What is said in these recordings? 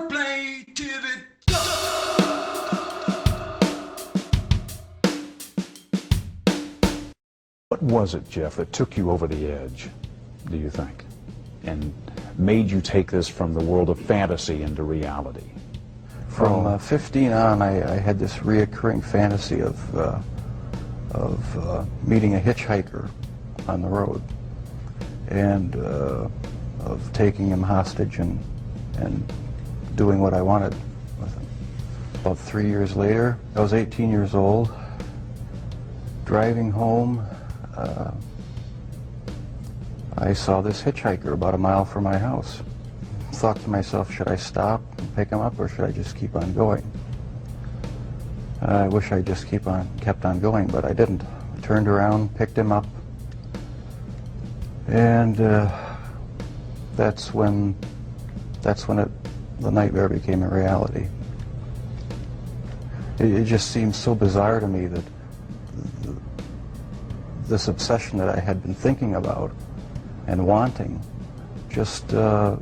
Play TV. What was it, Jeff, that took you over the edge, do you think, and made you take this from the world of fantasy into reality? From 15 on, I had this reoccurring fantasy of meeting a hitchhiker on the road and of taking him hostage and doing what I wanted with him. About 3 years later, I was 18 years old, driving home. I saw this hitchhiker about a mile from my house. Thought to myself, should I stop and pick him up, or should I just keep on going? I wish I just kept on going, but I didn't. I turned around, picked him up, and that's when the nightmare became a reality. It just seems so bizarre to me that this obsession that I had been thinking about and wanting, just all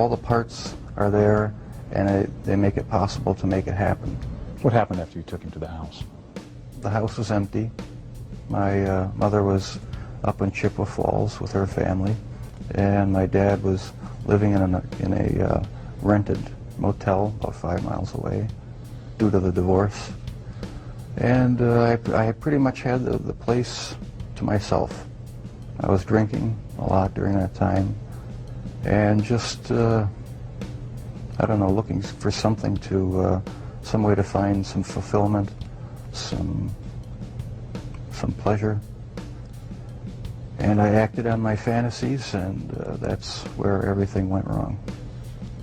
the parts are there, and they make it possible to make it happen. What happened after you took him to the house? The house was empty. My mother was up in Chippewa Falls with her family, and my dad was living in a rented motel about 5 miles away due to the divorce. And I pretty much had the place to myself. I was drinking a lot during that time, and just, I don't know, looking for something to, some way to find some fulfillment, some pleasure. And I acted on my fantasies, and that's where everything went wrong.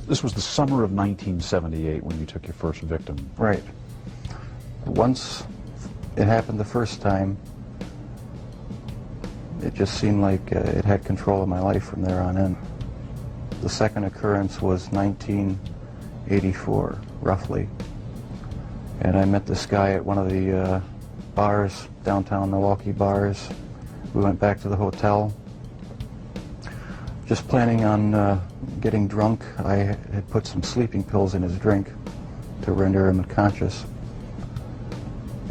This was the summer of 1978 when you took your first victim. Right. Once it happened the first time, it just seemed like it had control of my life from there on in. The second occurrence was 1984, roughly. And I met this guy at one of the bars, downtown Milwaukee bars. We went back to the hotel, just planning on getting drunk. I had put some sleeping pills in his drink to render him unconscious.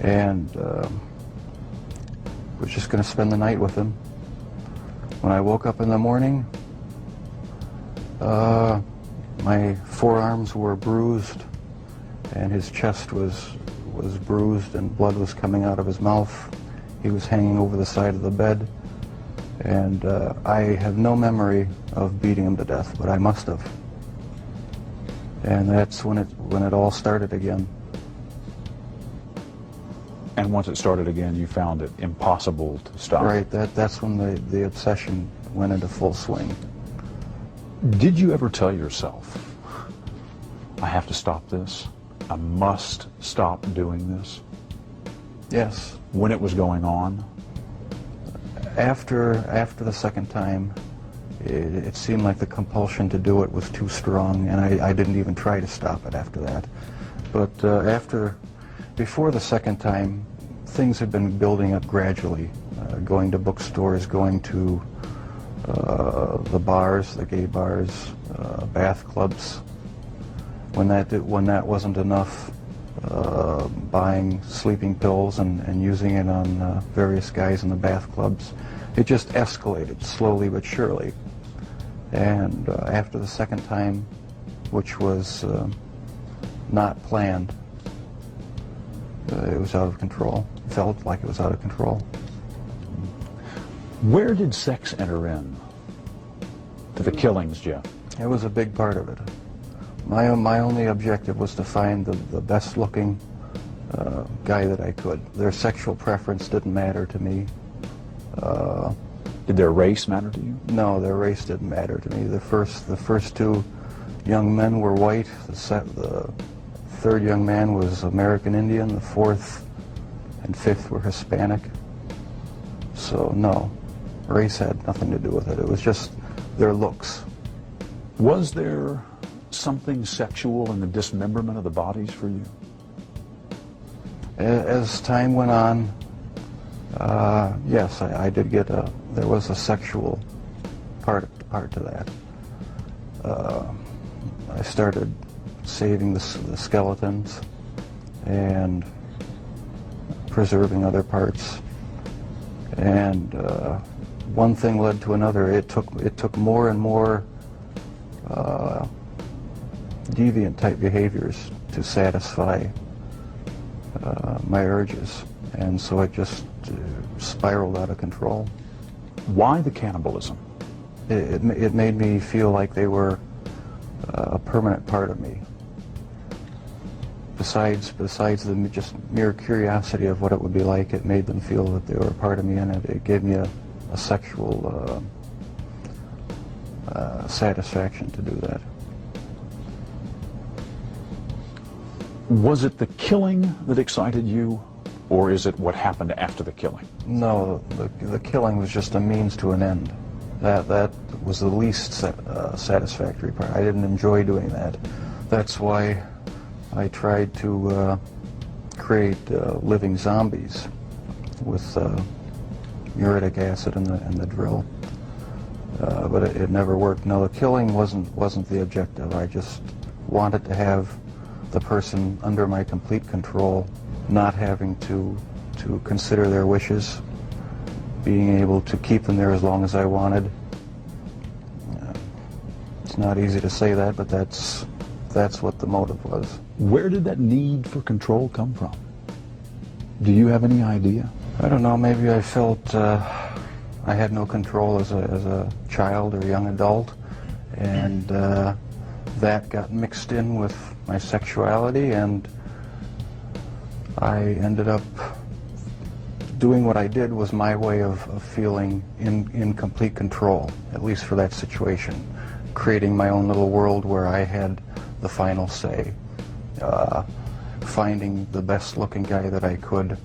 And was just going to spend the night with him. When I woke up in the morning, my forearms were bruised, and his chest was bruised, and blood was coming out of his mouth. He was hanging over the side of the bed, and I have no memory of beating him to death, but I must have. And that's when it all started again. And once it started again, you found it impossible to stop. Right, that's when the obsession went into full swing. Did you ever tell yourself, I have to stop this? I must stop doing this? Yes. When it was going on? After the second time, it seemed like the compulsion to do it was too strong, and I didn't even try to stop it after that. But before the second time, things had been building up gradually, going to bookstores, going to the bars, the gay bars, bath clubs. When that wasn't enough, buying sleeping pills and using it on various guys in the bath clubs. It just escalated slowly but surely. And after the second time, which was not planned, it was out of control. It felt like it was out of control. Where did sex enter in to the killings, Jeff? It was a big part of it. My only objective was to find the best-looking guy that I could. Their sexual preference didn't matter to me. Did their race matter to you? No, their race didn't matter to me. The first two young men were white. The third young man was American Indian. The fourth and fifth were Hispanic. So no, race had nothing to do with it. It was just their looks. Was there something sexual in the dismemberment of the bodies for you? As time went on, yes, I did get there was a sexual part to that. I started saving the skeletons and preserving other parts. And one thing led to another. It took more and more deviant type behaviors to satisfy my urges, and so it just spiraled out of control. Why the cannibalism? It made me feel like they were a permanent part of me. Besides the just mere curiosity of what it would be like, it made them feel that they were a part of me, and it gave me a sexual satisfaction to do that. Was it the killing that excited you, or is it what happened after the killing? No, the killing was just a means to an end. That was the least satisfactory part. I didn't enjoy doing that. That's why I tried to create living zombies with muriatic acid in the drill, but it never worked. No, the killing wasn't the objective. I just wanted to have the person under my complete control, not having to consider their wishes, being able to keep them there as long as I wanted. It's not easy to say that, but that's what the motive was. Where did that need for control come from? Do you have any idea? I don't know, maybe I felt I had no control as a child or young adult, and that got mixed in with my sexuality, and I ended up doing what I did was my way of feeling in complete control, at least for that situation, creating my own little world where I had the final say, finding the best looking guy that I could,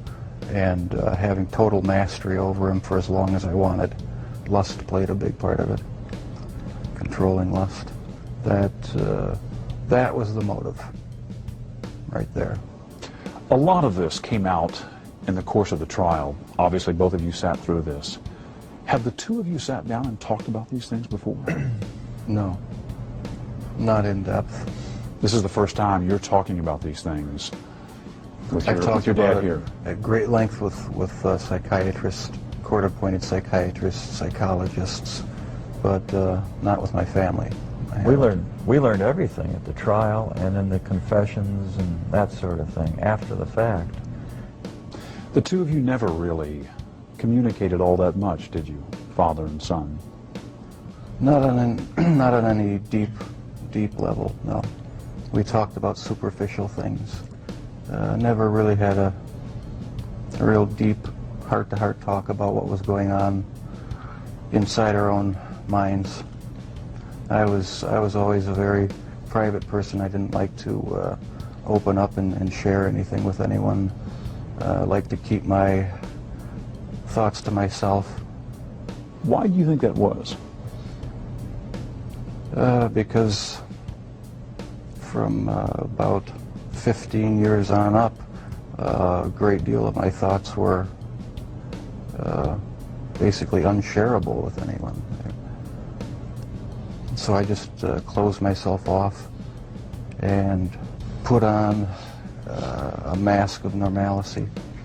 and having total mastery over him for as long as I wanted. Lust played a big part of it, controlling lust. That was the motive, right there. A lot of this came out in the course of the trial. Obviously, both of you sat through this. Have the two of you sat down and talked about these things before? No, not in depth. This is the first time you're talking about these things with I've talked your about dad it here. at great length with psychiatrists, court-appointed psychiatrists, psychologists, but not with my family. We learned everything at the trial and in the confessions and that sort of thing after the fact. The two of you never really communicated all that much, did you, father and son? Not on any deep level, no. We talked about superficial things. Never really had a real deep heart-to-heart talk about what was going on inside our own minds. I was always a very private person. I didn't like to open up and share anything with anyone. I like to keep my thoughts to myself. Why do you think that was? Because from about 15 years on up, a great deal of my thoughts were basically unshareable with anyone. So I just closed myself off and put on a mask of normalcy.